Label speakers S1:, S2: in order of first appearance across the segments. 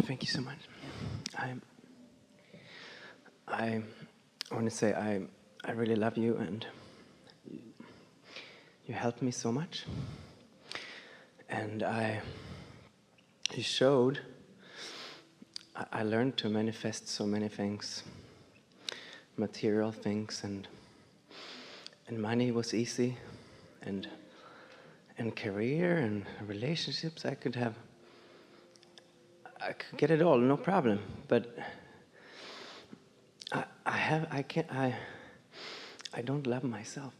S1: Thank you so much. I want to say I really love you, and you helped me so much. And you showed, I learned to manifest so many things, material things, and money was easy, and career and relationships. I could get it all, no problem. But I don't love myself.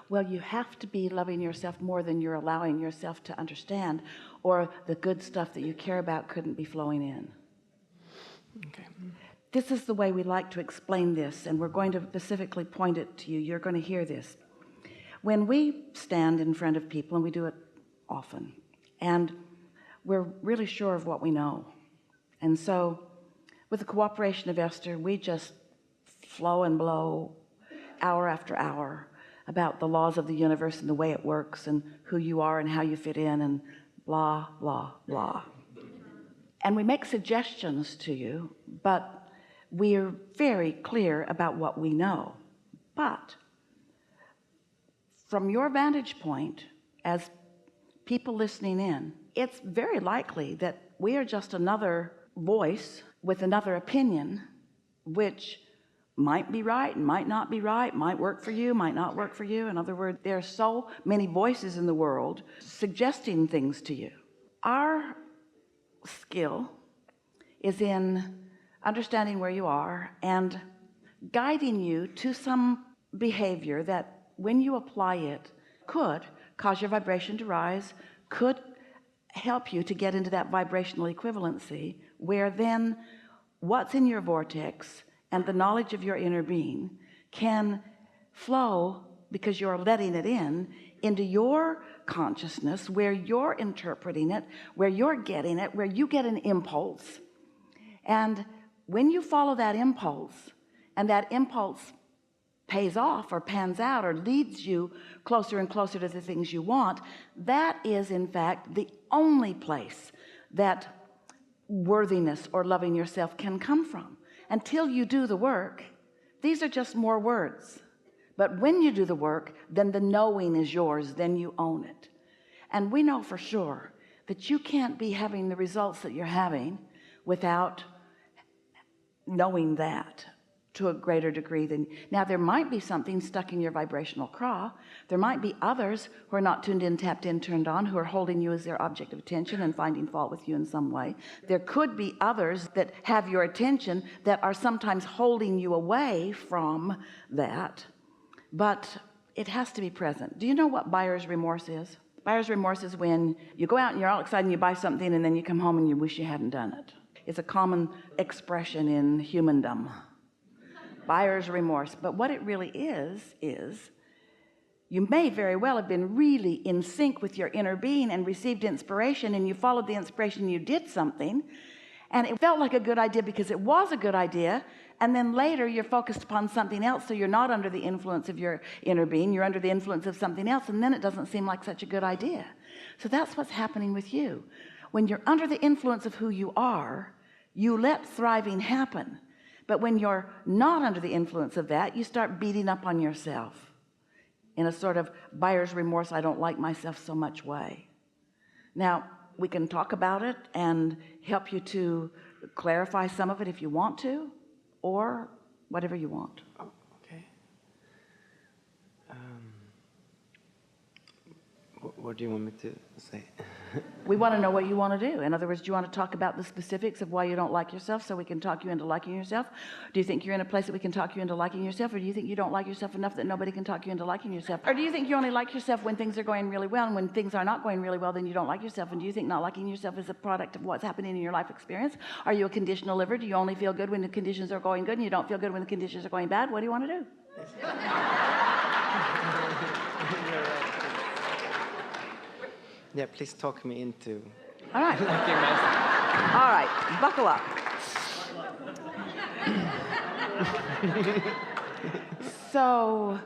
S2: Well, you have to be loving yourself more than you're allowing yourself to understand, or the good stuff that you care about couldn't be flowing in.
S1: Okay.
S2: This is the way we like to explain this, and we're going to specifically point it to you. You're going to hear this. When we stand in front of people, and we do it often, and we're really sure of what we know, and so with the cooperation of Esther, we just flow and blow hour after hour about the laws of the universe and the way it works and who you are and how you fit in and blah, blah, blah. And we make suggestions to you, but we're very clear about what we know. But from your vantage point, as people listening in, it's very likely that we are just another voice with another opinion, which might be right and might not be right, might work for you, might not work for you. In other words, there are so many voices in the world suggesting things to you. Our skill is in understanding where you are and guiding you to some behavior that, when you apply it, could cause your vibration to rise, could help you to get into that vibrational equivalency, where then what's in your vortex and the knowledge of your inner being can flow, because you're letting it in, into your consciousness, where you're interpreting it, where you're getting it, where you get an impulse. And when you follow that impulse, and that impulse pays off or pans out or leads you closer and closer to the things you want, that is in fact the only place that worthiness or loving yourself can come from. Until you do the work, these are just more words. But when you do the work, then the knowing is yours, then you own it. And we know for sure that you can't be having the results that you're having without knowing that to a greater degree than now. There might be something stuck in your vibrational craw. There might be others who are not tuned in, tapped in, turned on, who are holding you as their object of attention and finding fault with you in some way. There could be others that have your attention that are sometimes holding you away from that, but it has to be present. Do you know what buyer's remorse is? Buyer's remorse is when you go out and you're all excited and you buy something, and then you come home and you wish you hadn't done it. It's a common expression in humandom. Buyer's remorse. But what it really is you may very well have been really in sync with your inner being and received inspiration, and you followed the inspiration, you did something, and it felt like a good idea because it was a good idea, and then later you're focused upon something else, so you're not under the influence of your inner being, you're under the influence of something else, and then it doesn't seem like such a good idea. So that's what's happening with you. When you're under the influence of who you are, you let thriving happen. But when you're not under the influence of that, you start beating up on yourself in a sort of buyer's remorse, I don't like myself so much way. Now, we can talk about it and help you to clarify some of it if you want to, or whatever you want.
S1: Oh, okay. What do you want me to say?
S2: We want to know what you want to do. In other words, do you want to talk about the specifics of why you don't like yourself so we can talk you into liking yourself? Do you think you're in a place that we can talk you into liking yourself? Or do you think you don't like yourself enough that nobody can talk you into liking yourself? Or do you think you only like yourself when things are going really well, and when things are not going really well, then you don't like yourself? And do you think not liking yourself is a product of what's happening in your life experience? Are you a conditional liver? Do you only feel good when the conditions are going good and you don't feel good when the conditions are going bad? What do you want to do?
S1: Yeah, please talk me into
S2: all right.
S1: liking myself.
S2: All right, buckle up. So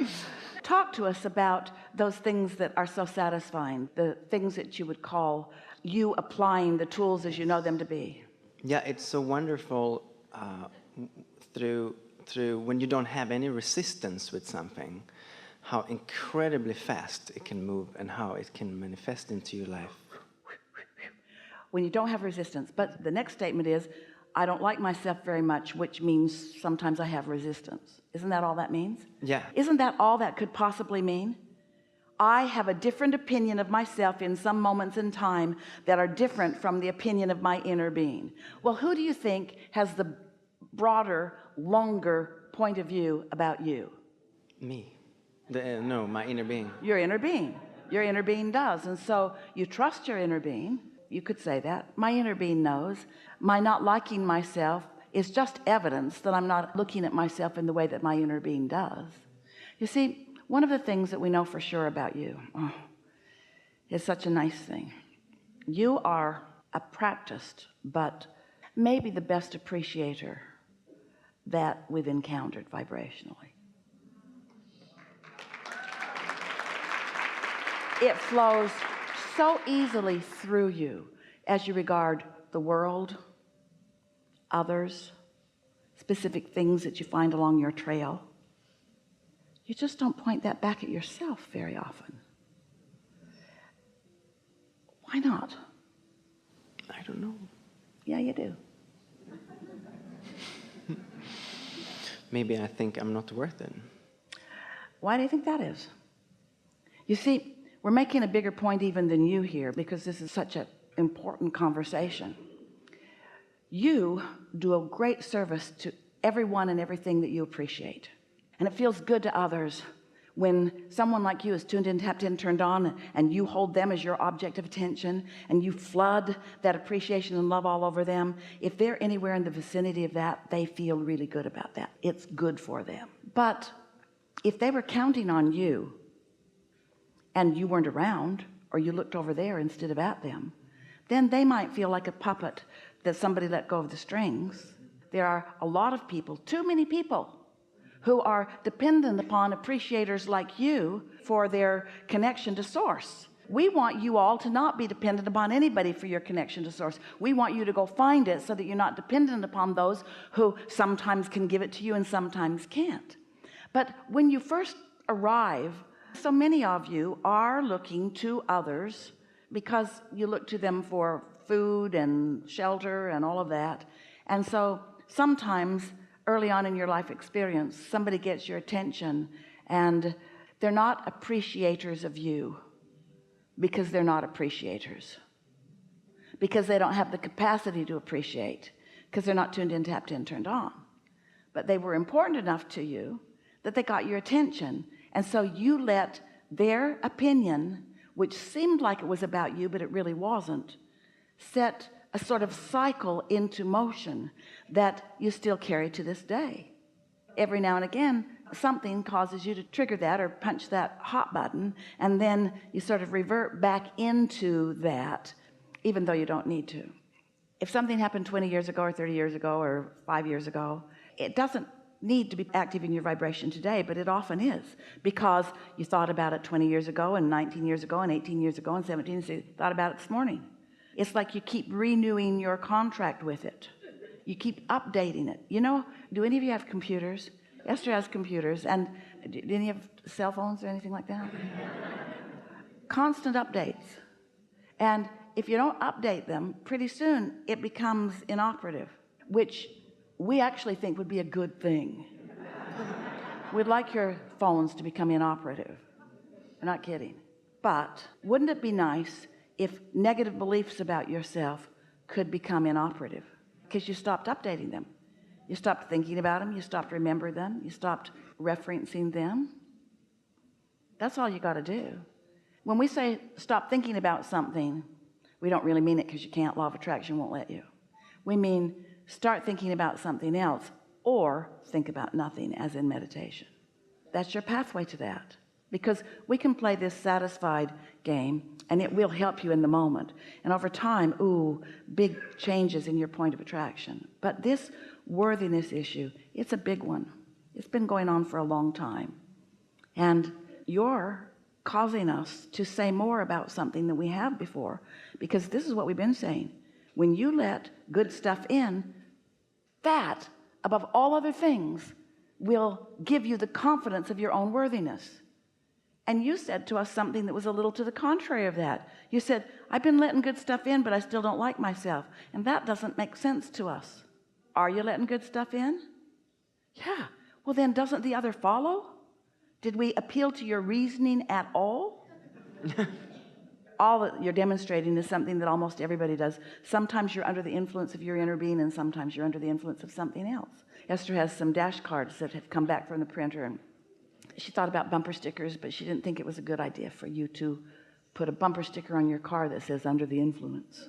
S2: talk to us about those things that are so satisfying, the things that you would call you applying the tools as you know them to be.
S1: Yeah, it's so wonderful through when you don't have any resistance with something, how incredibly fast it can move and how it can manifest into your life.
S2: When you don't have resistance. But the next statement is, I don't like myself very much, which means sometimes I have resistance. Isn't that all that means?
S1: Yeah.
S2: Isn't that all that could possibly mean? I have a different opinion of myself in some moments in time that are different from the opinion of my inner being. Well, who do you think has the broader, longer point of view about you?
S1: Me. No, my inner being.
S2: Your inner being. Your inner being does. And so you trust your inner being. You could say that. My inner being knows. My not liking myself is just evidence that I'm not looking at myself in the way that my inner being does. You see, one of the things that we know for sure about you is such a nice thing. You are a practiced, but maybe the best appreciator that we've encountered vibrationally. It flows so easily through you as you regard the world, others, specific things that you find along your trail. You just don't point that back at yourself very often. Why not?
S1: I don't know.
S2: Yeah, you do.
S1: Maybe I think I'm not worth it.
S2: Why do you think that is? You see, we're making a bigger point even than you here because this is such an important conversation. You do a great service to everyone and everything that you appreciate. And it feels good to others when someone like you is tuned in, tapped in, turned on, and you hold them as your object of attention and you flood that appreciation and love all over them. If they're anywhere in the vicinity of that, they feel really good about that. It's good for them. But if they were counting on you and you weren't around, or you looked over there instead of at them, then they might feel like a puppet that somebody let go of the strings. There are a lot of people, too many people, who are dependent upon appreciators like you for their connection to source. We want you all to not be dependent upon anybody for your connection to source. We want you to go find it so that you're not dependent upon those who sometimes can give it to you and sometimes can't. But when you first arrive, so many of you are looking to others because you look to them for food and shelter and all of that. And so sometimes early on in your life experience, somebody gets your attention and they're not appreciators of you because they're not appreciators, because they don't have the capacity to appreciate, because they're not tuned in, tapped in, turned on. But they were important enough to you that they got your attention. And so you let their opinion, which seemed like it was about you, but it really wasn't, set a sort of cycle into motion that you still carry to this day. Every now and again, something causes you to trigger that or punch that hot button, and then you sort of revert back into that, even though you don't need to. If something happened 20 years ago or 30 years ago or 5 years ago, it doesn't need to be active in your vibration today, but it often is, because you thought about it 20 years ago and 19 years ago and 18 years ago and 17 years ago, thought about it this morning. It's like you keep renewing your contract with it. You keep updating it. You know, do any of you have computers? Esther has computers. And do any of you have cell phones or anything like that? Constant updates. And if you don't update them, pretty soon it becomes inoperative, which we actually think would be a good thing. We'd like your phones to become inoperative. We're not kidding. But wouldn't it be nice if negative beliefs about yourself could become inoperative? Because you stopped updating them. You stopped thinking about them. You stopped remembering them. You stopped referencing them. That's all you got to do. When we say stop thinking about something, we don't really mean it because you can't. Law of attraction won't let you. We mean start thinking about something else, or think about nothing, as in meditation. That's your pathway to that. Because we can play this satisfied game and it will help you in the moment. And over time, big changes in your point of attraction. But this worthiness issue, it's a big one. It's been going on for a long time. And you're causing us to say more about something than we have before. Because this is what we've been saying. When you let good stuff in, that, above all other things, will give you the confidence of your own worthiness. And you said to us something that was a little to the contrary of that. You said, I've been letting good stuff in, but I still don't like myself. And that doesn't make sense to us. Are you letting good stuff in? Yeah. Well, then doesn't the other follow? Did we appeal to your reasoning at all? All that you're demonstrating is something that almost everybody does. Sometimes you're under the influence of your inner being, and sometimes you're under the influence of something else. Esther has some dash cards that have come back from the printer, and she thought about bumper stickers, but she didn't think it was a good idea for you to put a bumper sticker on your car that says under the influence.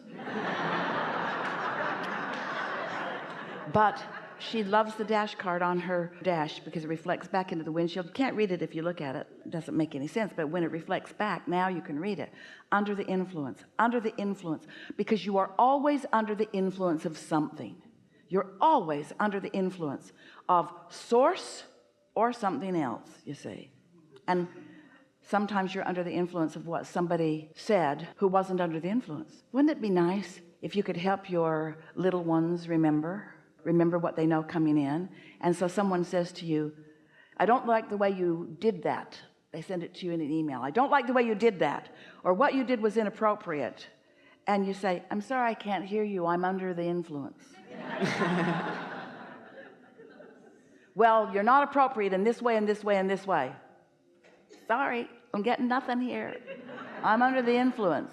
S2: But she loves the dash card on her dash because it reflects back into the windshield. You can't read it if you look at it. It doesn't make any sense, but when it reflects back, now you can read it. Under the influence, because you are always under the influence of something. You're always under the influence of source or something else, you see. And sometimes you're under the influence of what somebody said who wasn't under the influence. Wouldn't it be nice if you could help your little ones remember what they know coming in? And so someone says to you, I don't like the way you did that. They send it to you in an email. I don't like the way you did that, or what you did was inappropriate. And you say, I'm sorry, I can't hear you. I'm under the influence. Well, you're not appropriate in this way and this way and this way. Sorry, I'm getting nothing here. I'm under the influence.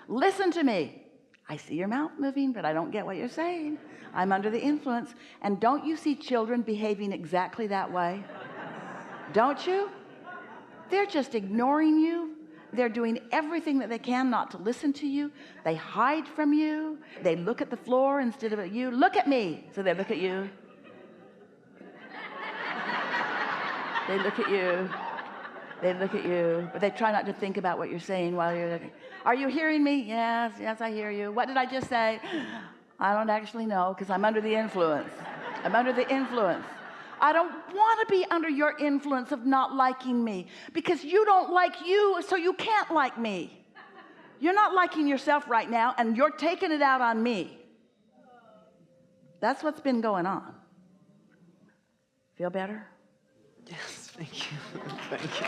S2: Listen to me. I see your mouth moving, but I don't get what you're saying. I'm under the influence. And don't you see children behaving exactly that way? Don't you? They're just ignoring you. They're doing everything that they can not to listen to you. They hide from you. They look at the floor instead of at you. Look at me. So they look at you. They look at you. They look at you, but they try not to think about what you're saying while you're looking. Are you hearing me? Yes, I hear you. What did I just say? I don't actually know, because I'm under the influence. I'm under the influence. I don't want to be under your influence of not liking me, because you don't like you, so you can't like me. You're not liking yourself right now, and you're taking it out on me. That's what's been going on. Feel better?
S1: Yes, thank you. Thank you.